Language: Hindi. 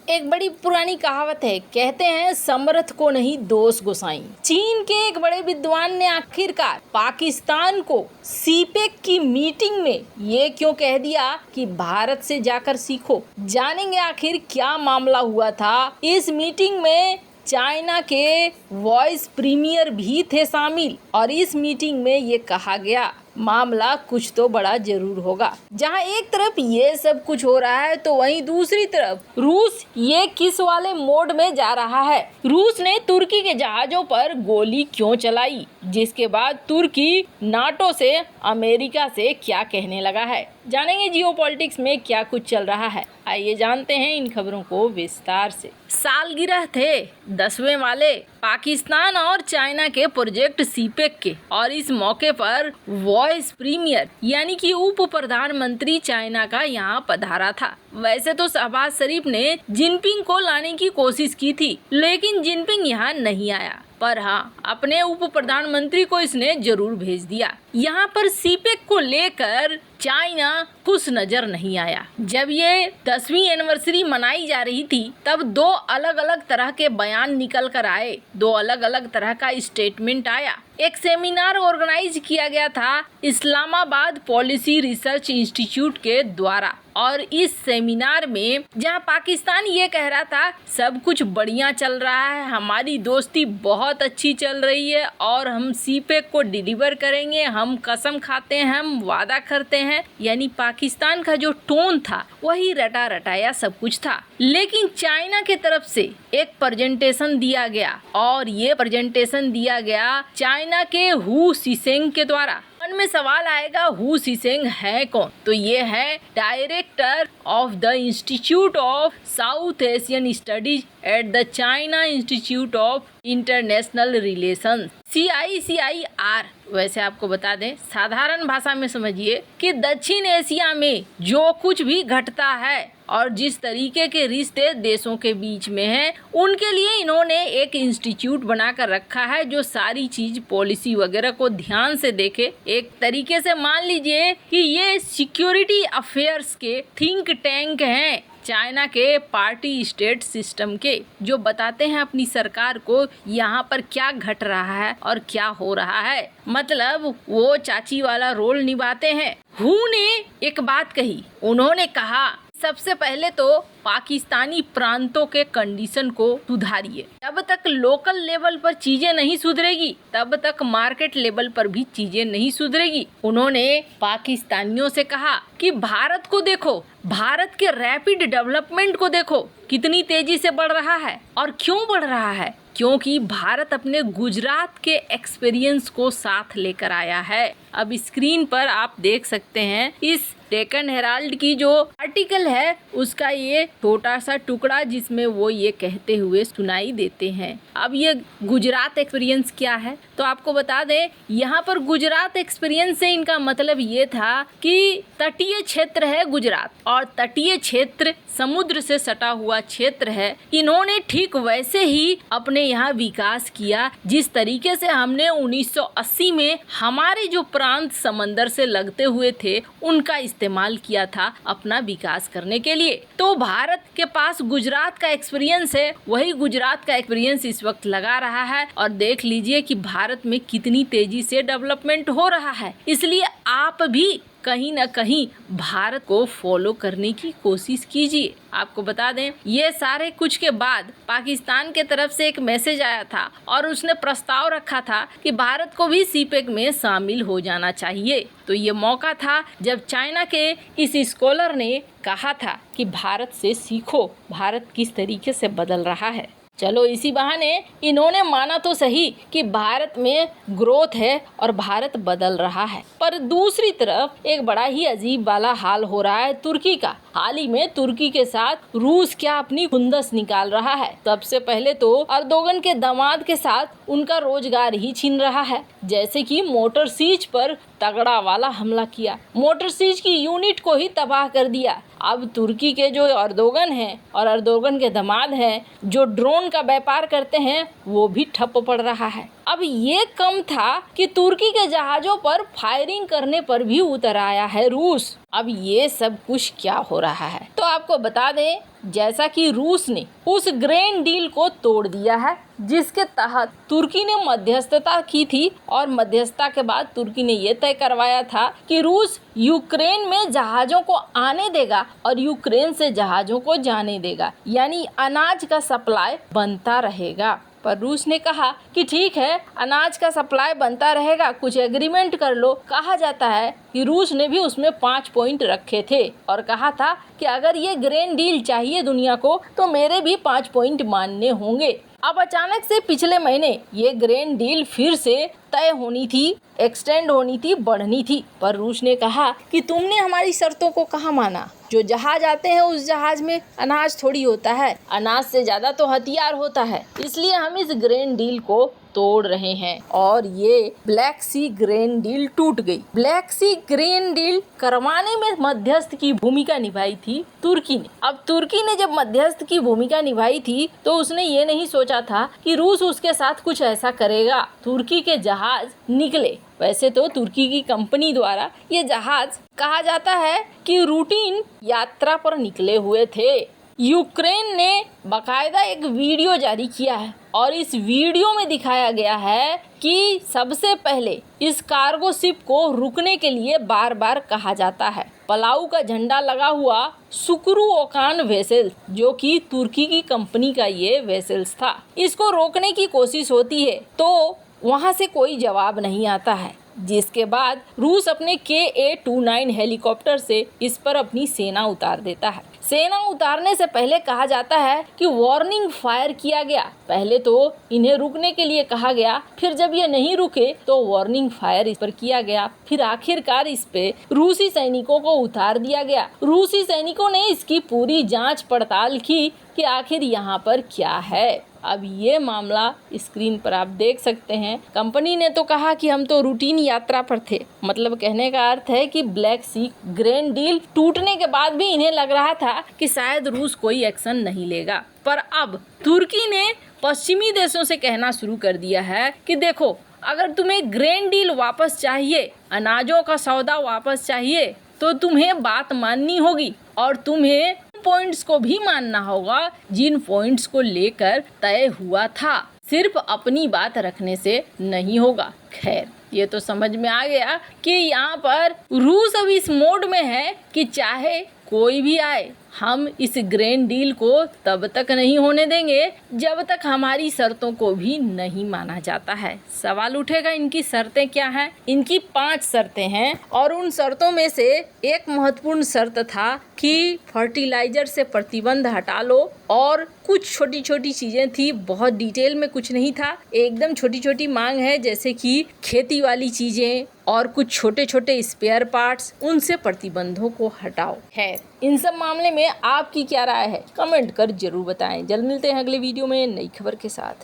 एक बड़ी पुरानी कहावत है, कहते हैं समर्थ को नहीं दोष गोसाई। चीन के एक बड़े विद्वान ने आखिरकार पाकिस्तान को सीपेक की मीटिंग में ये क्यों कह दिया कि भारत से जाकर सीखो। जानेंगे आखिर क्या मामला हुआ था। इस मीटिंग में चाइना के वाइस प्रीमियर भी थे शामिल और इस मीटिंग में ये कहा गया मामला कुछ तो बड़ा जरूर होगा। जहां एक तरफ ये सब कुछ हो रहा है तो वहीं दूसरी तरफ रूस ये किस वाले मोड में जा रहा है। रूस ने तुर्की के जहाजों पर गोली क्यों चलाई, जिसके बाद तुर्की नाटो से अमेरिका से क्या कहने लगा है। जानेंगे जियोपॉलिटिक्स में क्या कुछ चल रहा है। आइए जानते हैं इन खबरों को विस्तार से। सालगिरह थे 10वें वाले पाकिस्तान और चाइना के प्रोजेक्ट सीपेक के और इस मौके पर वाइस प्रीमियर यानी कि उप प्रधानमंत्री चाइना का यहाँ पधारा था। वैसे तो शहबाज शरीफ ने जिनपिंग को लाने की कोशिश की थी, लेकिन जिनपिंग यहाँ नहीं आया, पर हाँ अपने उप प्रधानमंत्री को इसने जरूर भेज दिया। यहाँ पर सीपेक को लेकर चाइना खुश नजर नहीं आया। जब ये 10वीं एनिवर्सरी मनाई जा रही थी तब दो अलग अलग तरह के बयान निकल कर आए, दो अलग अलग तरह का स्टेटमेंट आया। एक सेमिनार ऑर्गेनाइज किया गया था इस्लामाबाद पॉलिसी रिसर्च इंस्टीट्यूट के द्वारा और इस सेमिनार में जहां पाकिस्तान ये कह रहा था सब कुछ बढ़िया चल रहा है, हमारी दोस्ती बहुत अच्छी चल रही है और हम सीपेक को डिलीवर करेंगे, हम कसम खाते हैं, हम वादा करते हैं, यानी पाकिस्तान का जो टोन था वही रटा रटाया सब कुछ था। लेकिन चाइना के तरफ से एक प्रेजेंटेशन दिया गया और ये प्रेजेंटेशन दिया गया चाइना के हु शिसेंग के द्वारा। मन में सवाल आएगा हु शिसेंग है कौन, तो ये है director of the institute of south Asian studies at the China institute of international relations CICIR। वैसे आपको बता दें, साधारण भाषा में समझिए कि दक्षिण एशिया में जो कुछ भी घटता है और जिस तरीके के रिश्ते देशों के बीच में हैं, उनके लिए इन्होंने एक इंस्टीट्यूट बनाकर रखा है जो सारी चीज पॉलिसी वगैरह को ध्यान से देखे। एक तरीके से मान लीजिए कि ये सिक्योरिटी अफेयर्स के थिंक टैंक हैं चाइना के पार्टी स्टेट सिस्टम के, जो बताते हैं अपनी सरकार को यहाँ पर क्या घट रहा है और क्या हो रहा है। मतलब वो चाची वाला रोल निभाते हैं। हु ने एक बात कही, उन्होंने कहा सबसे पहले तो पाकिस्तानी प्रांतों के कंडीशन को सुधारिए। जब तक लोकल लेवल पर चीजें नहीं सुधरेगी तब तक मार्केट लेवल पर भी चीजें नहीं सुधरेगी। उन्होंने पाकिस्तानियों से कहा कि भारत को देखो, भारत के रैपिड डेवलपमेंट को देखो कितनी तेजी से बढ़ रहा है। और क्यों बढ़ रहा है? क्योंकि भारत अपने गुजरात के एक्सपीरियंस को साथ लेकर आया है। अब स्क्रीन पर आप देख सकते हैं इस डेक्कन हेराल्ड की जो आर्टिकल है उसका ये छोटा सा टुकड़ा, जिसमें वो ये कहते हुए सुनाई देते हैं। अब ये गुजरात एक्सपीरियंस क्या है तो आपको बता दें, यहाँ पर गुजरात एक्सपीरियंस से इनका मतलब ये था कि तटीय क्षेत्र है गुजरात और तटीय क्षेत्र समुद्र से सटा हुआ क्षेत्र है। इन्होंने ठीक वैसे ही अपने यहाँ विकास किया जिस तरीके से हमने 1980 में हमारे जो प्रांत समंदर से लगते हुए थे उनका इस्तेमाल किया था अपना विकास करने के लिए। तो भारत के पास गुजरात का एक्सपीरियंस है, वही गुजरात का एक्सपीरियंस इस वक्त लगा रहा है और देख लीजिए कि भारत में कितनी तेजी से डेवलपमेंट हो रहा है। इसलिए आप भी कहीं न कहीं भारत को फॉलो करने की कोशिश कीजिए। आपको बता दें, ये सारे कुछ के बाद पाकिस्तान के तरफ से एक मैसेज आया था और उसने प्रस्ताव रखा था कि भारत को भी सीपेक में शामिल हो जाना चाहिए। तो ये मौका था जब चाइना के इस स्कॉलर ने कहा था कि भारत से सीखो, भारत किस तरीके से बदल रहा है। चलो इसी बहाने इन्होंने माना तो सही कि भारत में ग्रोथ है और भारत बदल रहा है, पर दूसरी तरफ एक बड़ा ही अजीब वाला हाल हो रहा है तुर्की का। हाल ही में तुर्की के साथ रूस क्या अपनी खुंदस निकाल रहा है। सबसे पहले तो अर्दोगन के दामाद के साथ उनका रोजगार ही छीन रहा है, जैसे कि मोटर सीज पर तगड़ा वाला हमला किया, मोटर सीज की यूनिट को ही तबाह कर दिया। अब तुर्की के जो अर्दोगन हैं और अर्दोगन के दामाद हैं जो ड्रोन का व्यापार करते हैं वो भी ठप पड़ रहा है। अब ये कम था कि तुर्की के जहाजों पर फायरिंग करने पर भी उतर आया है रूस। अब ये सब कुछ क्या हो रहा है, तो आपको बता दें, जैसा कि रूस ने उस ग्रेन डील को तोड़ दिया है जिसके तहत तुर्की ने मध्यस्थता की थी, और मध्यस्थता के बाद तुर्की ने ये तय करवाया था कि रूस यूक्रेन में जहाजों को आने देगा और यूक्रेन से जहाजों को जाने देगा, यानी अनाज का सप्लाई बनता रहेगा। पर रूस ने कहा कि ठीक है, अनाज का सप्लाई बनता रहेगा, कुछ एग्रीमेंट कर लो। कहा जाता है कि रूस ने भी उसमें 5 पॉइंट रखे थे और कहा था कि अगर ये ग्रेन डील चाहिए दुनिया को तो मेरे भी 5 पॉइंट मानने होंगे। अब अचानक से पिछले महीने ये ग्रेन डील फिर से तय होनी थी, एक्सटेंड होनी थी, बढ़नी थी, पर रूस ने कहा कि तुमने हमारी शर्तों को कहाँ माना। जो जहाज आते हैं उस जहाज में अनाज थोड़ी होता है, अनाज से ज्यादा तो हथियार होता है, इसलिए हम इस ग्रेन डील को तोड़ रहे हैं। और ये ब्लैक सी ग्रेन डील टूट गई। ब्लैक सी ग्रेन डील करवाने में मध्यस्थ की भूमिका निभाई थी तुर्की ने। अब तुर्की ने जब मध्यस्थ की भूमिका निभाई थी तो उसने ये नहीं सोचा था कि रूस उसके साथ कुछ ऐसा करेगा। तुर्की के जहाज निकले। वैसे तो तुर्की की कंपनी द्वारा ये जहाज कहा जाता है कि रूटीन यात्रा पर निकले हुए थे। यूक्रेन ने बाकायदा एक वीडियो जारी किया है और इस वीडियो में दिखाया गया है कि सबसे पहले इस कार्गो शिप को रुकने के लिए बार बार कहा जाता है। पलाऊ का झंडा लगा हुआ सुकरू ओकान वेसल्स, जो कि तुर्की की कंपनी का ये वेसल्स था, इसको रोकने की कोशिश होती है तो वहां से कोई जवाब नहीं आता है, जिसके बाद रूस अपने KA-29 हेलीकॉप्टर से इस पर अपनी सेना उतार देता है। सेना उतारने से पहले कहा जाता है कि वार्निंग फायर किया गया। पहले तो इन्हें रुकने के लिए कहा गया, फिर जब ये नहीं रुके तो वार्निंग फायर इस पर किया गया, फिर आखिरकार इस पे रूसी सैनिकों को उतार दिया गया। रूसी सैनिकों ने इसकी पूरी जांच पड़ताल की कि आखिर यहाँ पर क्या है। अब ये मामला स्क्रीन पर आप देख सकते हैं। कंपनी ने तो कहा कि हम तो रूटीन यात्रा पर थे, मतलब कहने का अर्थ है कि ब्लैक सी ग्रेन डील टूटने के बाद भी इन्हें लग रहा था कि शायद रूस कोई एक्शन नहीं लेगा। पर अब तुर्की ने पश्चिमी देशों से कहना शुरू कर दिया है कि देखो, अगर तुम्हें ग्रेन डील वापस चाहिए, अनाजों का सौदा वापस चाहिए, तो तुम्हें बात माननी होगी और तुम्हें पॉइंट्स को भी मानना होगा जिन पॉइंट्स को लेकर तय हुआ था। सिर्फ अपनी बात रखने से नहीं होगा। खैर, ये तो समझ में आ गया कि यहाँ पर रूस अब इस मोड में है कि चाहे कोई भी आए, हम इस ग्रेन डील को तब तक नहीं होने देंगे जब तक हमारी शर्तों को भी नहीं माना जाता है। सवाल उठेगा, इनकी शर्तें क्या हैं? इनकी 5 शर्तें हैं और उन शर्तों में से एक महत्वपूर्ण शर्त था कि फर्टिलाइजर से प्रतिबंध हटा लो, और कुछ छोटी छोटी चीजें थी, बहुत डिटेल में कुछ नहीं था, एकदम छोटी छोटी मांग है, जैसे कि खेती वाली चीजें और कुछ छोटे छोटे स्पेयर पार्ट्स, उनसे प्रतिबंधों को हटाओ। है, इन सब मामले में आपकी क्या राय है? कमेंट कर जरूर बताएं। जल्द मिलते हैं अगले वीडियो में नई खबर के साथ।